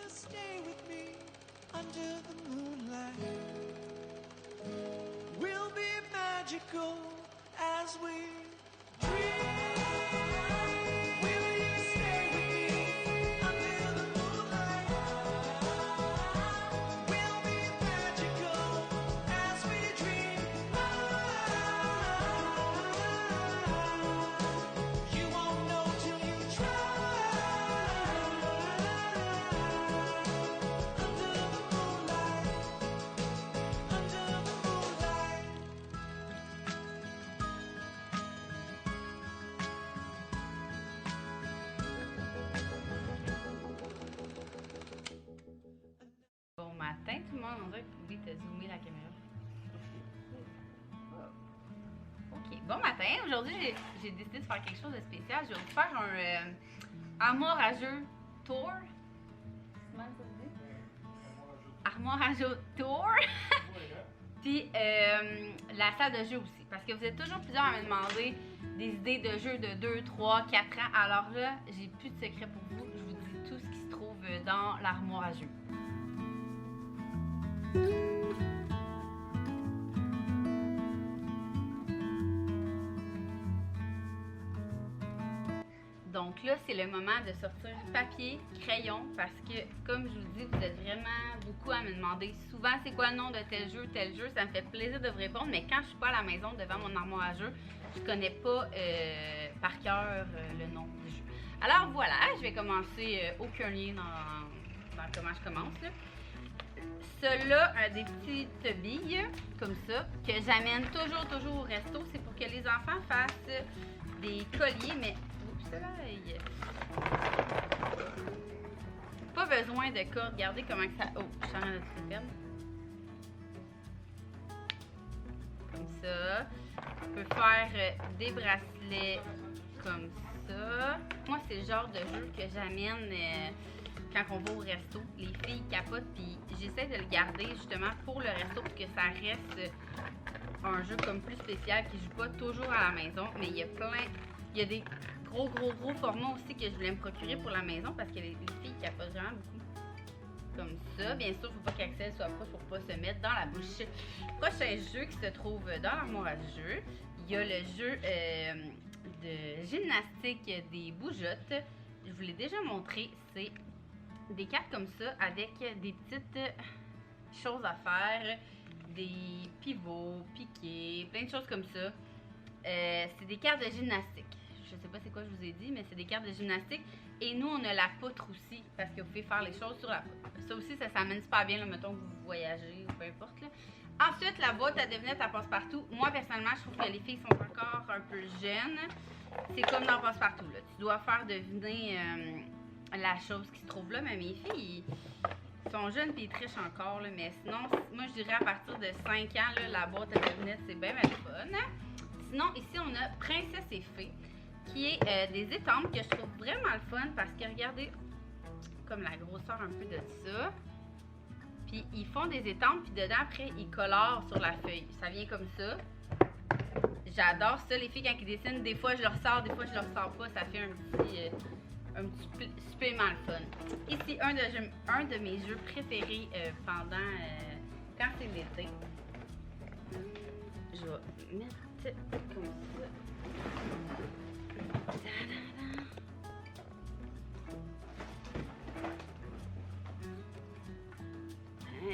you stay with me under the moonlight? We'll be magical as we dream. Will you stay with me under the moonlight? We'll be magical as we dream. You won't know till you try. Under the moonlight, under the moonlight. Bon matin tout le monde, on dirait que oui, t'as zoomé la caméra. Ok, bon matin, aujourd'hui j'ai décidé de faire quelque chose de spécial. Je vais vous faire un armoire à jeu tour. Comment ça se dit? Armoire à jeu tour. Puis la salle de jeu aussi. Parce que vous êtes toujours plusieurs à me demander des idées de jeux de 2, 3, 4 ans. Alors là, j'ai plus de secret pour vous. Je vous dis tout ce qui se trouve dans l'armoire à jeu. Donc là, c'est le moment de sortir papier, crayon, parce que, comme je vous dis, vous êtes vraiment beaucoup à me demander souvent c'est quoi le nom de tel jeu. Ça me fait plaisir de vous répondre, mais quand je suis pas à la maison devant mon armoire à jeu, je connais pas par cœur le nom du jeu. Alors voilà, je vais commencer aucun lien dans comment je commence là. Ceux-là, des petites billes comme ça, que j'amène toujours au resto. C'est pour que les enfants fassent des colliers, mais oups, soleil. Pas besoin de corde. Regardez comment que ça. Oh, je suis en train de tout perdre. Comme ça. On peut faire des bracelets comme ça. Moi, c'est le genre de jeu que j'amène quand on va au resto. Les filles capotent, puis j'essaie de le garder justement pour le resto pour que ça reste un jeu comme plus spécial qui joue pas toujours à la maison. Mais il y a des gros formats aussi que je voulais me procurer pour la maison parce que les filles capotent vraiment beaucoup. Comme ça. Bien sûr, il ne faut pas qu'Axel soit proche pour pas se mettre dans la bouche. Prochain jeu qui se trouve dans l'armoire à jeu, il y a le jeu de gymnastique des bougeottes. Je vous l'ai déjà montré. C'est des cartes comme ça avec des petites choses à faire, des pivots, piquets, plein de choses comme ça. C'est des cartes de gymnastique. Je sais pas c'est quoi je vous ai dit, mais c'est des cartes de gymnastique. Et nous, on a la poutre aussi, parce que vous pouvez faire les choses sur la poutre. Ça aussi, ça s'amène super bien, là, mettons que vous voyagez ou peu importe. Là. Ensuite, la boîte à devinettes à passe-partout. Moi, personnellement, je trouve que les filles sont encore un peu jeunes. C'est comme dans passe-partout. Tu dois faire deviner la chose qui se trouve là, mais mes filles, ils sont jeunes et ils trichent encore. Là, mais sinon, moi, je dirais à partir de 5 ans, là, la boîte à devinettes, c'est bien fun. Sinon, ici, on a Princesse et Fée, qui est des étampes que je trouve vraiment le fun parce que regardez comme la grosseur un peu de ça. Puis ils font des étampes, puis dedans après ils colorent sur la feuille. Ça vient comme ça. J'adore ça, les filles quand ils dessinent. Des fois je leur sors, des fois je leur sors pas. Ça fait un petit supplément le fun. Ici un de mes jeux préférés pendant quand c'est l'été. Je vais mettre comme ça.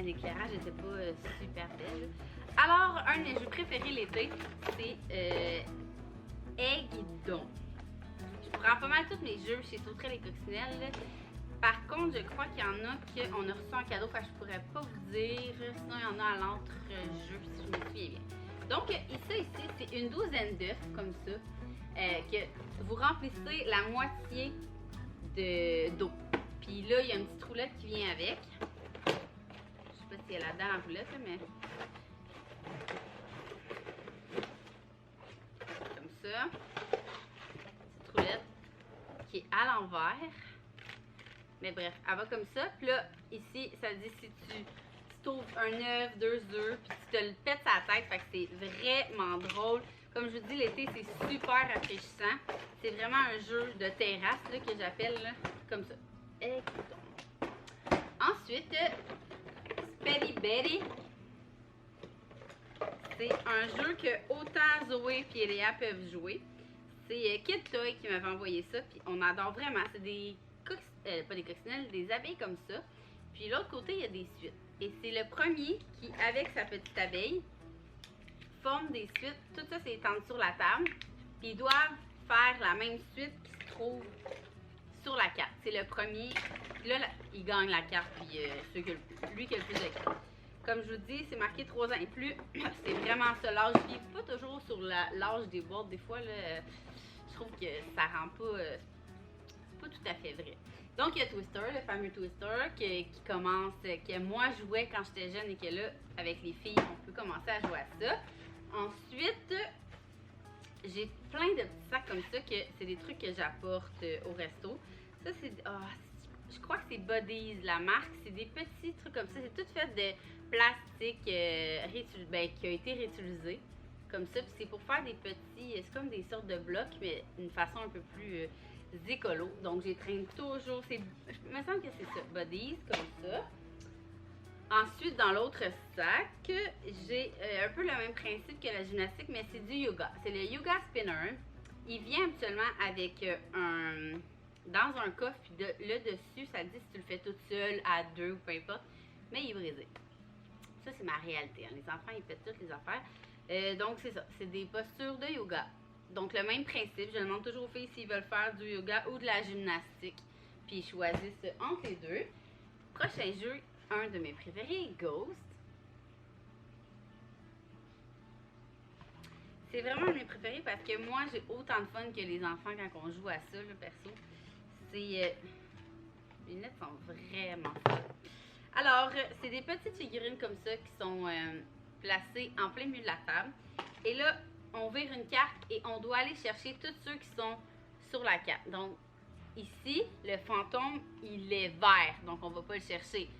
L'éclairage n'était pas super belle. Alors, un de mes jeux préférés l'été, c'est Aiguidon. Je prends pas mal tous mes jeux chez Sauterelle et Coccinelle. Par contre, je crois qu'il y en a qu'on a reçu en cadeau, fait que je pourrais pas vous dire. Sinon, il y en a à l'entre-jeu, si je me souviens bien. Donc, ici, c'est une douzaine d'œufs, comme ça, que vous remplissez la moitié d'eau. Puis là, il y a une petite roulette qui vient avec. Je sais pas si elle a là-dedans la roulette, mais... Comme ça. Petite roulette qui est à l'envers. Mais bref, elle va comme ça. Puis là, ici, ça dit si tu ouvres un œuf, 2 œufs, puis tu te le pètes à la tête. Fait que c'est vraiment drôle. Comme je vous dis, l'été, c'est super rafraîchissant. C'est vraiment un jeu de terrasse là, que j'appelle comme ça. Écoutons. Ensuite, Spelly Betty. C'est un jeu que autant Zoé et Léa peuvent jouer. C'est Kid Toy qui m'avait envoyé ça, puis on adore vraiment. C'est des pas des coccinelles, des abeilles comme ça. Puis l'autre côté, il y a des suites. Et c'est le premier qui, avec sa petite abeille, forme des suites. Tout ça, c'est étendu sur la table. Puis ils doivent faire la même suite qui se trouve sur la carte. C'est le premier. Puis là, il gagne la carte, puis lui qui a le plus de cartes. Comme je vous dis, c'est marqué 3 ans et plus. C'est vraiment ça l'âge. Je ne vis pas toujours sur l'âge des boîtes. Des fois, là, je trouve que ça rend pas tout à fait vrai. Donc, il y a Twister, le fameux Twister, qui commence, que moi jouais quand j'étais jeune et que là, avec les filles, on peut commencer à jouer à ça. Ensuite, j'ai plein de petits sacs comme ça, que c'est des trucs que j'apporte au resto. Ça, c'est... je crois que c'est Buddies, la marque. C'est des petits trucs comme ça. C'est tout fait de plastique qui a été réutilisé. Comme ça. Puis c'est pour faire des petits... C'est comme des sortes de blocs, mais d'une façon un peu plus écolo. Donc, j'ai traîné toujours... Il me semble que c'est ça. Buddies, comme ça. Ensuite, dans l'autre sac, j'ai un peu le même principe que la gymnastique, mais c'est du yoga. C'est le Yoga Spinner. Il vient habituellement avec dans un coffre, puis le dessus, ça dit si tu le fais toute seule, à deux ou peu importe, mais il est brisé. Ça, c'est ma réalité. Hein. Les enfants, ils pètent toutes les affaires. Donc, c'est ça. C'est des postures de yoga. Donc, le même principe. Je demande toujours aux filles s'ils veulent faire du yoga ou de la gymnastique. Puis, ils choisissent entre les deux. Prochain jeu, un de mes préférés, Ghost. C'est vraiment un de mes préférés parce que moi, j'ai autant de fun que les enfants quand on joue à ça, là, perso. C'est... les lunettes sont vraiment fun. Alors, c'est des petites figurines comme ça qui sont placées en plein milieu de la table. Et là, on vire une carte et on doit aller chercher tous ceux qui sont sur la carte. Donc, ici, le fantôme, il est vert, donc on ne va pas le chercher.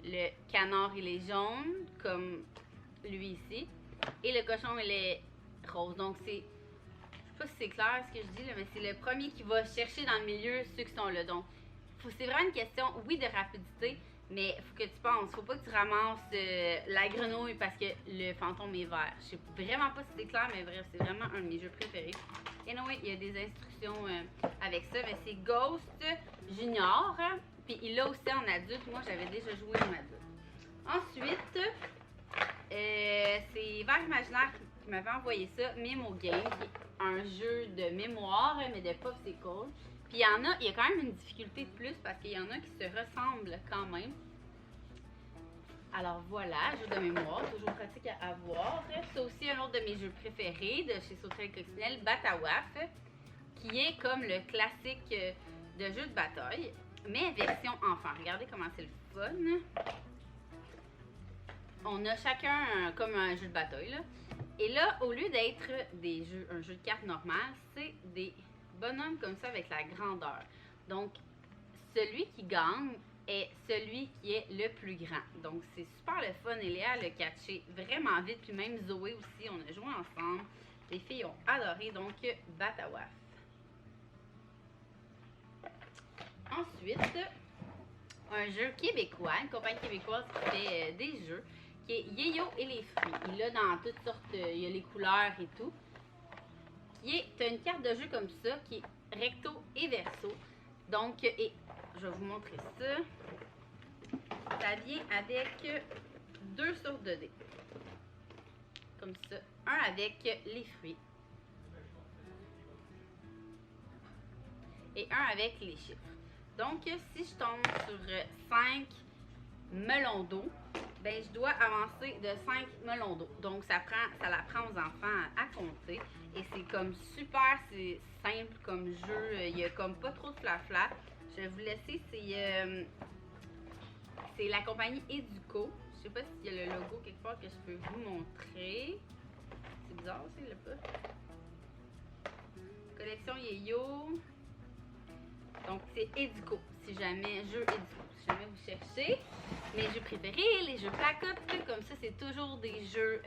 Le canard, il est jaune, comme lui ici. Et le cochon, il est rose. Donc, c'est... Je sais pas si c'est clair ce que je dis, là, mais c'est le premier qui va chercher dans le milieu ceux qui sont là. Donc, c'est vraiment une question, oui, de rapidité, mais il faut que tu penses. Faut pas que tu ramasses la grenouille parce que le fantôme est vert. Je sais vraiment pas si c'est clair, mais bref, c'est vraiment un de mes jeux préférés. Et non, oui, il y a des instructions avec ça, mais c'est Ghost Junior. Puis il l'a aussi en adulte. Moi, j'avais déjà joué en adulte. Ensuite, c'est Vert Imaginaire qui m'avait envoyé ça, Memo Game, qui est un jeu de mémoire, mais de popsicle. Puis il y a quand même une difficulté de plus parce qu'il y en a qui se ressemblent quand même. Alors voilà, jeu de mémoire, toujours pratique à avoir. C'est aussi un autre de mes jeux préférés de chez Sauterelle Coccinelle, Batawaf, qui est comme le classique de jeu de bataille, mais version enfant. Regardez comment c'est le fun. On a chacun comme un jeu de bataille, là. Et là, au lieu d'être un jeu de cartes normal, c'est des bonhommes comme ça avec la grandeur. Donc, celui qui gagne est celui qui est le plus grand. Donc, c'est super le fun. Et Léa l'a catché vraiment vite. Puis même Zoé aussi, on a joué ensemble. Les filles ont adoré. Donc, Batawaf. Ensuite, un jeu québécois, une compagnie québécoise qui fait des jeux, qui est Yeyo et les fruits. Il a dans toutes sortes, il y a les couleurs et tout. T'as une carte de jeu comme ça, qui est recto et verso. Donc, et je vais vous montrer ça. Ça vient avec deux sortes de dés. Comme ça. Un avec les fruits. Et un avec les chiffres. Donc, si je tombe sur 5 melons d'eau, ben, je dois avancer de 5 melons d'eau. Donc, ça l'apprend aux enfants à compter. Et c'est comme super, c'est simple comme jeu. Il n'y a comme pas trop de flafla. Je vais vous laisser, c'est la compagnie Educo. Je sais pas s'il y a le logo quelque part que je peux vous montrer. C'est bizarre, c'est le pas. Collection Yeyo. Donc, c'est Educo, si jamais, jeu Educo, si jamais vous cherchez. Mes jeux préférés, les jeux placotes, comme ça, c'est toujours des jeux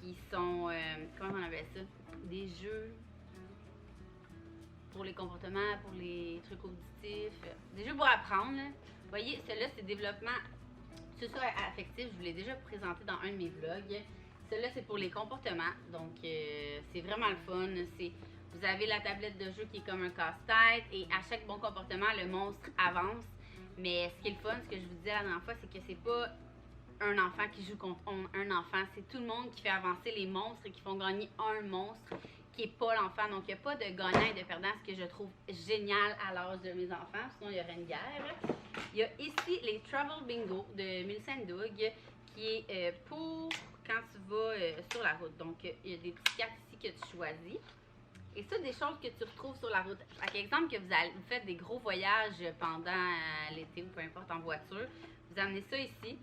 qui sont, comment on appelle ça? Des jeux pour les comportements, pour les trucs auditifs, des jeux pour apprendre, là. Vous voyez, celui-là, c'est développement socio-affectif. Je vous l'ai déjà présenté dans un de mes vlogs. Celui-là, c'est pour les comportements. Donc, c'est vraiment le fun. Vous avez la tablette de jeu qui est comme un casse-tête. Et à chaque bon comportement, le monstre avance. Mais ce qui est le fun, ce que je vous disais la dernière fois, c'est que c'est pas un enfant qui joue contre un enfant. C'est tout le monde qui fait avancer les monstres et qui font gagner un monstre qui n'est pas l'enfant. Donc, il n'y a pas de gagnant et de perdant, ce que je trouve génial à l'âge de mes enfants. Sinon, il y aurait une guerre. Il y a ici les Travel Bingo de Millicent Doug qui est pour quand tu vas sur la route. Donc, il y a des petites cartes ici que tu choisis. Et ça, des choses que tu retrouves sur la route. Par exemple, que vous faites des gros voyages pendant l'été ou peu importe en voiture, vous amenez ça ici.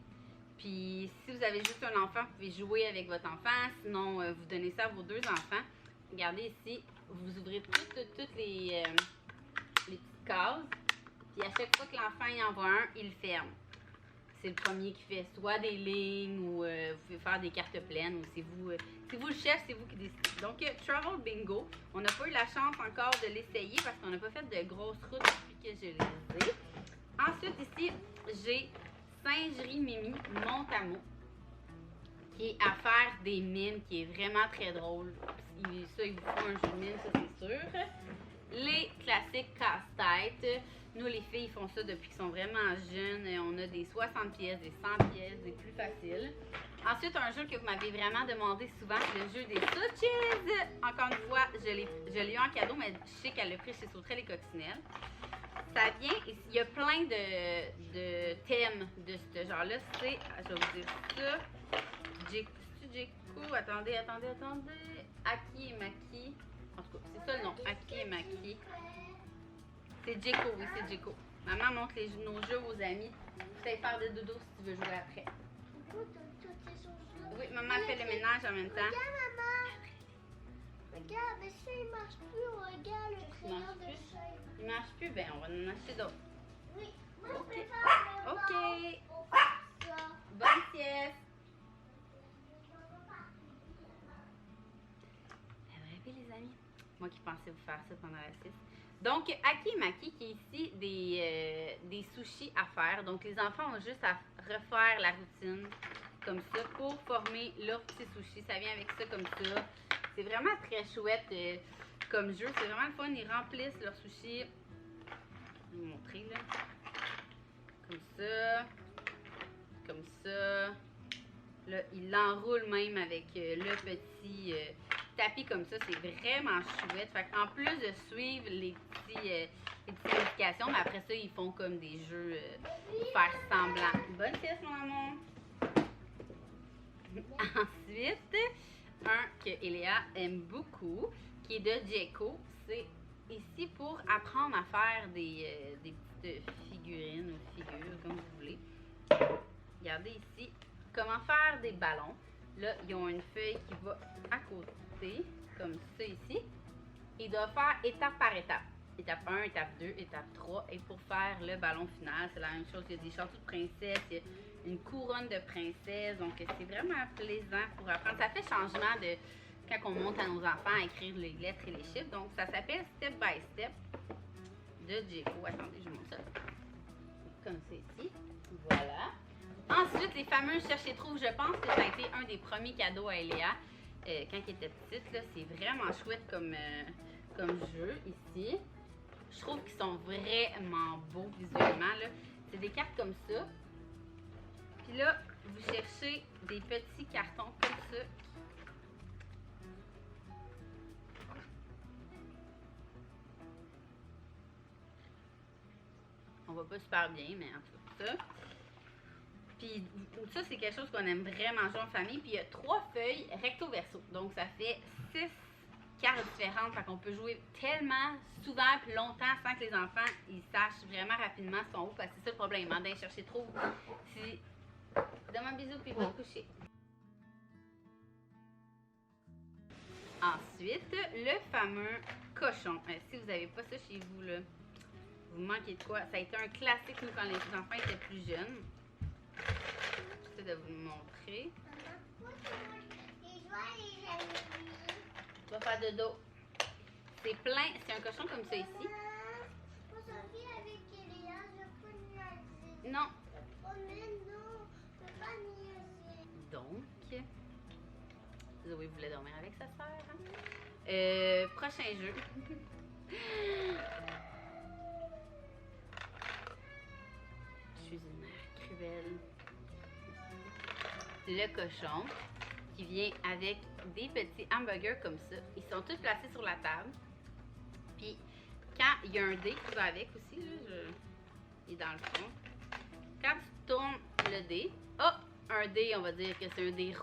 Puis, si vous avez juste un enfant, vous pouvez jouer avec votre enfant. Sinon, vous donnez ça à vos deux enfants. Regardez ici, vous ouvrez toutes les petites cases. Puis, à chaque fois que l'enfant y en voit un, il le ferme. C'est le premier qui fait soit des lignes ou vous pouvez faire des cartes pleines. Ou c'est vous le chef, c'est vous qui décidez. Donc, Travel Bingo. On n'a pas eu la chance encore de l'essayer parce qu'on n'a pas fait de grosses routes depuis que je les ai. Ensuite, ici, j'ai Singerie Mimi Montamo, qui est à faire des mimes, qui est vraiment très drôle. Ça, il vous faut un jeu de mime, ça c'est sûr. Les classiques casse-tête. Nous, les filles, font ça depuis qu'ils sont vraiment jeunes. On a des 60 pièces, des 100 pièces, des plus faciles. Ensuite, un jeu que vous m'avez vraiment demandé souvent, c'est le jeu des Sushis. Encore une fois, je l'ai eu en cadeau, mais je sais qu'elle l'a pris chez Sauterelle et Coccinelle. Ça vient, il y a plein de thèmes de ce genre-là. C'est, je vais vous dire ça, Jeku, attendez. Aki et Maki. En tout cas, c'est ça le nom, Aki et Maki. C'est Jeku, oui, c'est Jeku. Maman montre nos jeux aux amis. Tu peux faire de dodo si tu veux jouer après. Oui, maman fait le ménage en même temps. Regarde, maman. Regarde, mais ça, il marche plus. Regarde le crayon marche de plus? feuille. Il marche plus? Ben, on va en acheter d'autres. Oui, moi, je Ok. préfère le Ok. bord au ça. Bonne sieste. Ça va rêver, les amis. Moi qui pensais vous faire ça pendant la sieste. Donc, Aki Maki, qui est ici des sushis à faire. Donc, les enfants ont juste à refaire la routine comme ça pour former leur petit sushi. Ça vient avec ça comme ça. C'est vraiment très chouette comme jeu. C'est vraiment le fun. Ils remplissent leur sushi. Je vais vous montrer là. Comme ça. Comme ça. Là, ils l'enroulent même avec le petit tapis comme ça. C'est vraiment chouette. Fait en plus de suivre les petites indications, mais après ça, ils font comme des jeux pour faire semblant. Bonne sieste, mon amour! Ensuite, un que Eléa aime beaucoup, qui est de Jeco. C'est ici pour apprendre à faire des petites figurines ou figures, comme vous voulez. Regardez ici, comment faire des ballons. Là, ils ont une feuille qui va à côté, comme ça ici. Ils doivent faire étape par étape. Étape 1, étape 2, étape 3. Et pour faire le ballon final, c'est la même chose. Il y a des châteaux de princesse, il y a une couronne de princesse. Donc, c'est vraiment plaisant pour apprendre. Ça fait changement de quand on monte à nos enfants à écrire les lettres et les chiffres. Donc, ça s'appelle Step by Step de Jeco. Attendez, je vous montre ça. Comme ça ici. Voilà. Ensuite, les fameux cherche et trouve. Je pense que ça a été un des premiers cadeaux à Eléa quand elle était petite. C'est vraiment chouette comme jeu ici. Je trouve qu'ils sont vraiment beaux visuellement. C'est des cartes comme ça. Puis là, vous cherchez des petits cartons comme ça. On voit pas super bien, mais en tout cas, ça. Puis ça, c'est quelque chose qu'on aime vraiment jouer en famille. Puis il y a 3 feuilles recto-verso. Donc ça fait 6 cartes différentes. Fait qu'on peut jouer tellement souvent et longtemps sans que les enfants ils sachent vraiment rapidement son où. Parce que c'est ça le problème. Hein, d'aller chercher trop. Si... Donne-moi un bisou puis va te coucher. Ensuite, le fameux cochon. Si vous n'avez pas ça chez vous, là, vous manquez de quoi? Ça a été un classique nous quand les enfants étaient plus jeunes. J'essaie de vous montrer. Tu vas faire de dos. C'est plein, c'est un cochon comme ça ici. Non. Oh, mais non, je peux pas niaiser. Donc, Zoé voulait dormir avec sa sœur. Hein? Prochain jeu. Je suis une mère cruelle. Le cochon qui vient avec des petits hamburgers comme ça. Ils sont tous placés sur la table. Puis, quand il y a un dé qui va avec aussi, là, il est dans le fond. Quand tu tournes le dé, oh, un dé, on va dire que c'est un dé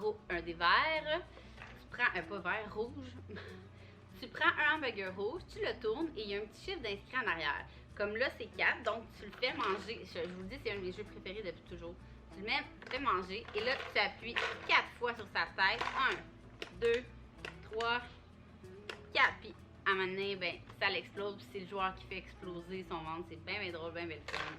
vert. Tu prends, pas vert, rouge. Tu prends un hamburger rouge, tu le tournes et il y a un petit chiffre d'inscrit en arrière. Comme là, c'est 4, donc tu le fais manger. Je vous le dis, c'est un de mes jeux préférés depuis toujours. Tu le fais manger et là, tu appuies 4 fois sur sa tête. 1, 2, 3, 4. Puis à un moment donné, ben, ça l'explose. Puis c'est le joueur qui fait exploser son ventre. C'est bien drôle, bien fun.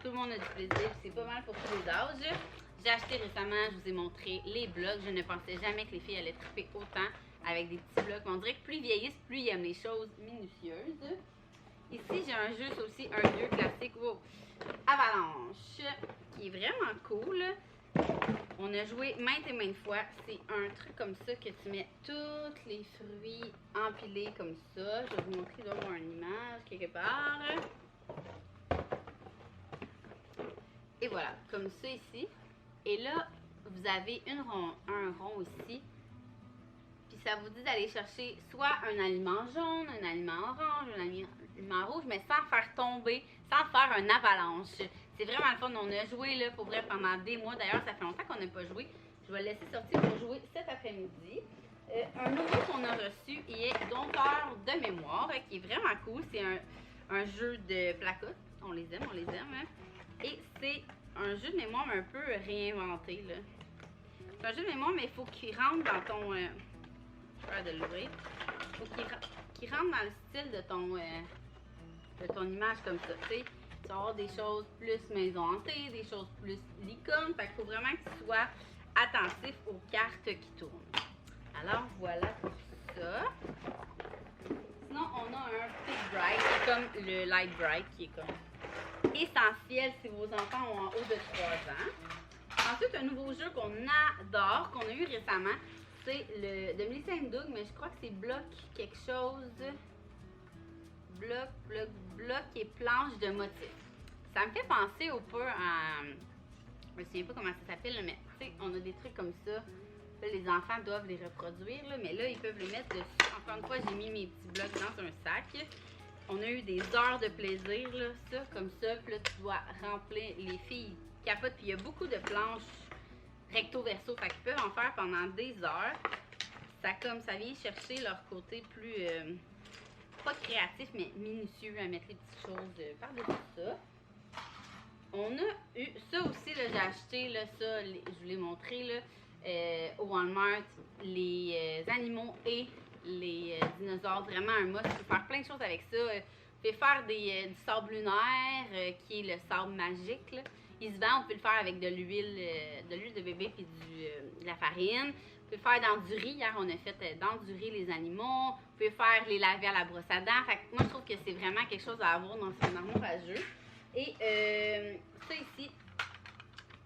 Tout le monde a du plaisir. C'est pas mal pour tous les âges. J'ai acheté récemment, je vous ai montré les blocs. Je ne pensais jamais que les filles allaient triper autant avec des petits blocs. On dirait que plus ils vieillissent, plus ils aiment les choses minutieuses. Ici, j'ai un jeu, c'est aussi un vieux classique. Wow. Avalanche, qui est vraiment cool. On a joué maintes et maintes fois. C'est un truc comme ça que tu mets tous les fruits empilés comme ça. Je vais vous montrer, il doit y avoir une image quelque part. Et voilà, comme ça ici. Et là, vous avez un rond ici. Puis ça vous dit d'aller chercher soit un aliment jaune, un aliment orange, un aliment rouge, mais sans faire tomber, sans faire un avalanche. C'est vraiment le fun. On a joué là pour vrai pendant des mois. D'ailleurs, ça fait longtemps qu'on n'a pas joué. Je vais le laisser sortir pour jouer cet après-midi. Un nouveau qu'on a reçu, il est Dompteur de mémoire, qui est vraiment cool. C'est un jeu de placottes. On les aime, hein? Et c'est un jeu de mémoire un peu réinventé, là. C'est un jeu de mémoire, mais il faut qu'il rentre dans ton... je vais de l'ouvrir. Il faut qu'il rentre dans le style de ton image comme ça, tu sais. Tu vas avoir des choses plus maison hantée, des choses plus licorne. Fait qu'il faut vraiment que tu sois attentif aux cartes qui tournent. Alors, voilà pour ça. Sinon, on a un Big Bright, comme le Light Bright, qui est comme essentiel si vos enfants ont en haut de 3 ans. Ensuite, un nouveau jeu qu'on adore, qu'on a eu récemment, c'est le de Melissa & Doug, mais je crois que c'est Bloc quelque chose. Bloc et planche de motifs. Ça me fait penser au peu à... Je me souviens pas comment ça s'appelle, mais tu sais, on a des trucs comme ça. Là, les enfants doivent les reproduire, là, mais là, ils peuvent le mettre dessus. Encore une fois, j'ai mis mes petits blocs dans un sac. On a eu des heures de plaisir, là, ça, comme ça. Puis là, tu dois remplir. Les filles capotent. Puis il y a beaucoup de planches recto-verso. Fait qu'ils peuvent en faire pendant des heures. Ça vient chercher leur côté plus, pas créatif, mais minutieux à mettre les petites choses par-dessus ça. On a eu, ça aussi, là, j'ai acheté, là, ça, je vous l'ai montré, là, au Walmart, les animaux et les dinosaures, vraiment un must. Tu peux faire plein de choses avec ça. Tu peux faire du sable lunaire, qui est le sable magique, là. Il se vend, on peut le faire avec de l'huile de bébé et de la farine. On peut faire dans du riz. Hier, on a fait dans du riz les animaux. On peut faire les laver à la brosse à dents. Fait que moi, je trouve que c'est vraiment quelque chose à avoir dans son armoire à jeu. Et ça ici,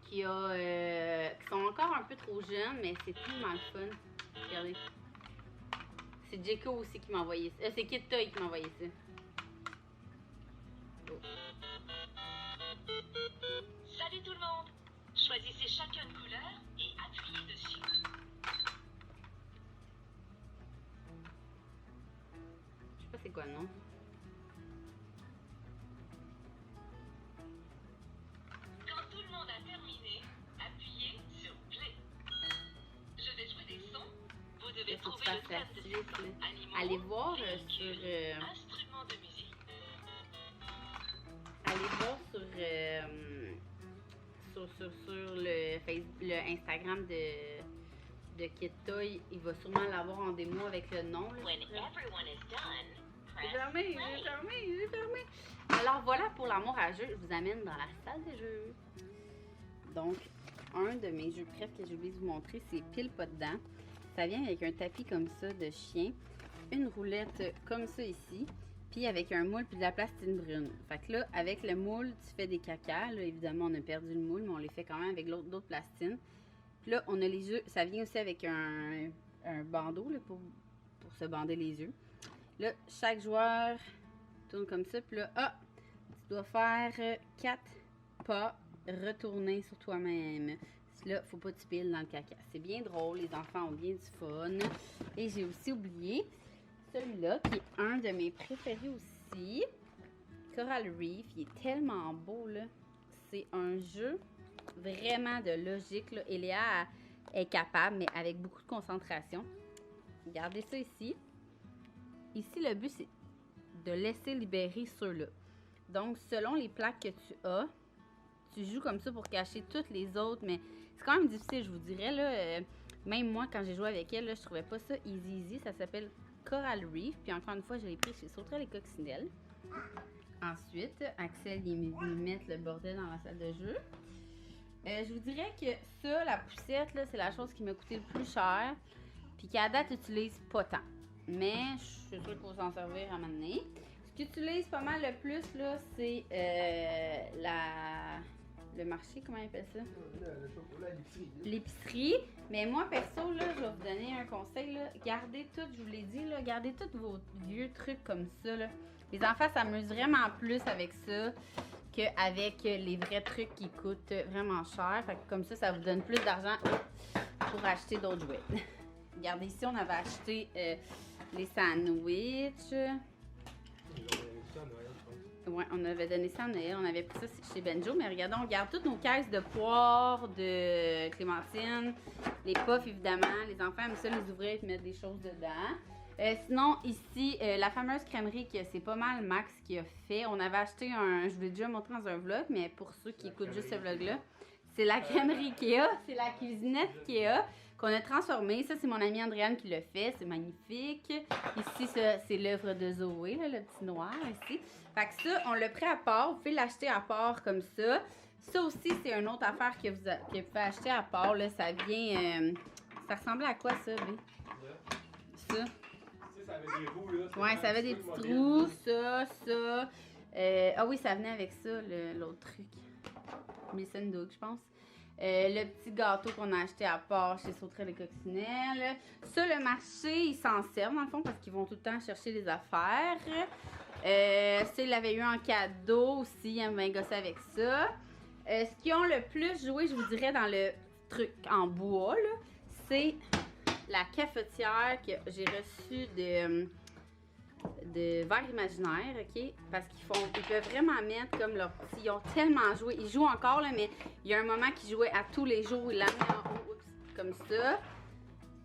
qui sont encore un peu trop jeunes, mais c'est tellement le fun. Regardez. C'est Jeko aussi qui m'a envoyé ça. C'est Kid Toy qui m'a envoyé ça. Oh. Salut tout le monde! Choisissez chacun une couleur et appuyez dessus. Je sais pas c'est quoi le nom. Quand tout le monde a terminé, appuyez sur play. Je vais jouer des sons. Vous devez Faut que trouver tu le fasses thème de facile, ces sons. là. Animaux, Allez voir véhicules, sur... instruments de musique. allez voir sur le Instagram de Kid Toy. Il va sûrement l'avoir en démo avec le nom. Là, When everyone is done, J'ai press fermé. Alors voilà pour l'amour à jeu. Je vous amène dans la salle de jeu. Donc, un de mes jeux préférés que j'ai oublié de vous montrer, c'est Pile pas dedans. Ça vient avec un tapis comme ça de chien, une roulette comme ça ici, Puis avec un moule puis de la plastine brune. Fait que là, avec le moule, tu fais des cacas. Là, évidemment, on a perdu le moule, mais on les fait quand même avec d'autres plastines. Puis là, on a les yeux. Ça vient aussi avec un bandeau là, pour se bander les yeux. Là, chaque joueur tourne comme ça. Puis là, tu dois faire 4 pas retourner sur toi-même. Là, faut pas que tu piles dans le caca. C'est bien drôle, les enfants ont bien du fun. Et j'ai aussi oublié celui-là, qui est un de mes préférés aussi. Coral Reef, il est tellement beau, là. C'est un jeu vraiment de logique, là. Et Léa est capable, mais avec beaucoup de concentration. Regardez ça ici. Ici, le but, c'est de laisser libérer ceux-là. Donc, selon les plaques que tu as, tu joues comme ça pour cacher toutes les autres, mais c'est quand même difficile, je vous dirais, là. Même moi, quand j'ai joué avec elle, là, je trouvais pas ça easy. Ça s'appelle Coral Reef. Puis encore une fois, je l'ai pris chez Sauterelles et Coccinelles. Ensuite, Axel, il est venu mettre le bordel dans la salle de jeu. Je vous dirais que ça, la poussette, là, c'est la chose qui m'a coûté le plus cher. Puis qu'à date, j'utilise pas tant. Mais je suis sûre qu'il faut s'en servir à un moment donné. Ce que j'utilise pas mal le plus, là, c'est le marché, comment on appelle ça? Le chocolat, l'épicerie. L'épicerie. Mais moi, perso, là, je vais vous donner un conseil, là. Gardez tout, je vous l'ai dit, là, gardez tous vos vieux trucs comme ça, là. Les enfants s'amusent vraiment plus avec ça qu'avec les vrais trucs qui coûtent vraiment cher. Fait que comme ça vous donne plus d'argent pour acheter d'autres jouets. Regardez, ici, on avait acheté les sandwichs. Ouais, on avait donné ça à Noël, on avait pris ça chez Benjo, mais regardez, on garde toutes nos caisses de poire, de clémentine, les puffs évidemment, les enfants aiment ça les ouvrir et mettre des choses dedans. Sinon, ici, la fameuse crèmerie que c'est pas mal Max qui a fait, on avait acheté je vous l'ai déjà montré dans un vlog, mais pour ceux qui écoutent juste ce vlog-là, c'est la crèmerie Ikea, c'est la cuisinette Ikea qu'on a transformée. Ça, c'est mon amie Andréane qui l'a fait, c'est magnifique. Ici, ça, c'est l'œuvre de Zoé, là, le petit noir ici. Fait que ça, on l'a pris à part. Vous pouvez l'acheter à part comme ça. Ça aussi, c'est une autre affaire que vous pouvez acheter à part. Là. Ça vient... ça ressemblait à quoi, ça, B? Ça. Ça avait des roues, là. Ouais, ça avait des petits trous. Ça. Ah oui, ça venait avec ça, l'autre truc. Mason Doug, je pense. Le petit gâteau qu'on a acheté à part chez Sauterelles et Coccinelles. Ça, le marché, ils s'en servent, dans le fond, parce qu'ils vont tout le temps chercher des affaires. Ça, ils l'avaient eu en cadeau aussi. Ils aiment bien gosser avec ça. Ce qu'ils ont le plus joué, je vous dirais, dans le truc en bois, là, c'est la cafetière que j'ai reçue de verre imaginaire, ok? Parce ils peuvent vraiment mettre comme leur petit. Ils ont tellement joué. Ils jouent encore, là, mais il y a un moment qu'ils jouaient à tous les jours. Ils la mettent en haut, comme ça.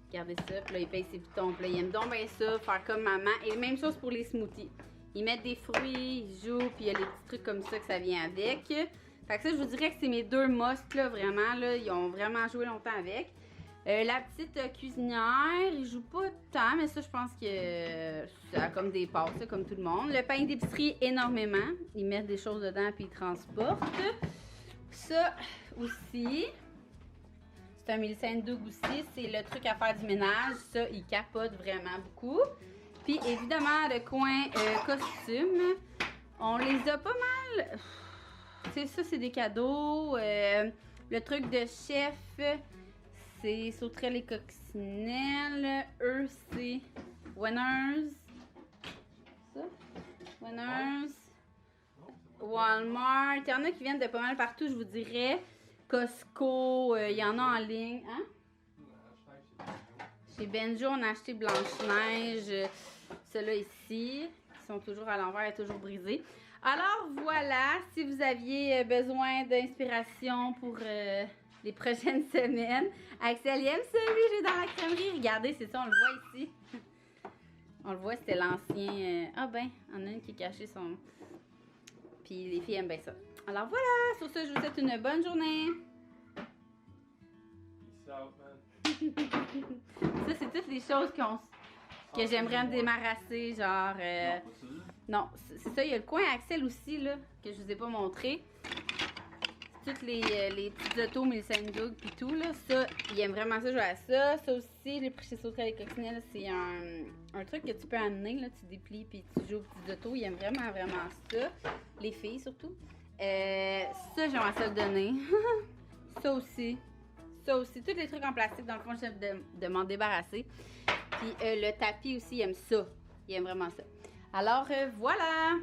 Regardez ça. Puis là, ils payent ses pitons. Puis là, ils aiment donc bien ça, faire comme maman. Et même chose pour les smoothies. Ils mettent des fruits, ils jouent, puis il y a les petits trucs comme ça que ça vient avec. Fait que ça, je vous dirais que c'est mes deux musts, là, vraiment. Là, ils ont vraiment joué longtemps avec. La petite cuisinière, il joue pas tant, mais ça, je pense que ça a comme des pâtes, comme tout le monde. Le pain d'épicerie, énormément. Ils mettent des choses dedans, puis ils transportent. Ça aussi, c'est un Millicent Doug aussi. C'est le truc à faire du ménage. Ça, ils capotent vraiment beaucoup. Puis, évidemment, le coin costume. On les a pas mal. Tu sais, ça, c'est des cadeaux. Le truc de chef... c'est Sauterelles et Coccinelles. Eux, c'est Winners. Ça? Winners. Walmart. Il y en a qui viennent de pas mal partout, je vous dirais. Costco. Il y en a en ligne. Hein? Chez Benjo, on a acheté Blanche-Neige. Ceux-là ici, qui sont toujours à l'envers et toujours brisés. Alors voilà, si vous aviez besoin d'inspiration pour... les prochaines semaines. Axel aime ça, lui, j'ai dans la crèmerie. Regardez, c'est ça, on le voit ici. On le voit, c'était l'ancien... Ah ben, on a une qui est cachée son... Puis les filles aiment bien ça. Alors voilà, sur ce, je vous souhaite une bonne journée. Peace out, man. Ça, c'est toutes les choses que j'aimerais me débarrasser, genre... Non, c'est ça, il y a le coin Axel aussi, là, que je vous ai pas montré. toutes les petites autos, Millicent Doug pis tout, là, ça, il aime vraiment ça, jouer à ça. Ça aussi, les chez Sauterelles et Coccinelles, c'est un truc que tu peux amener, là, tu déplies puis tu joues aux petites autos. Il aime vraiment, vraiment ça. Les filles, surtout. Ça, j'aimerais ça le donner. Ça aussi. Ça aussi. Tous les trucs en plastique, dans le fond, j'aime de m'en débarrasser. Puis le tapis aussi, il aime ça. Il aime vraiment ça. Alors, voilà!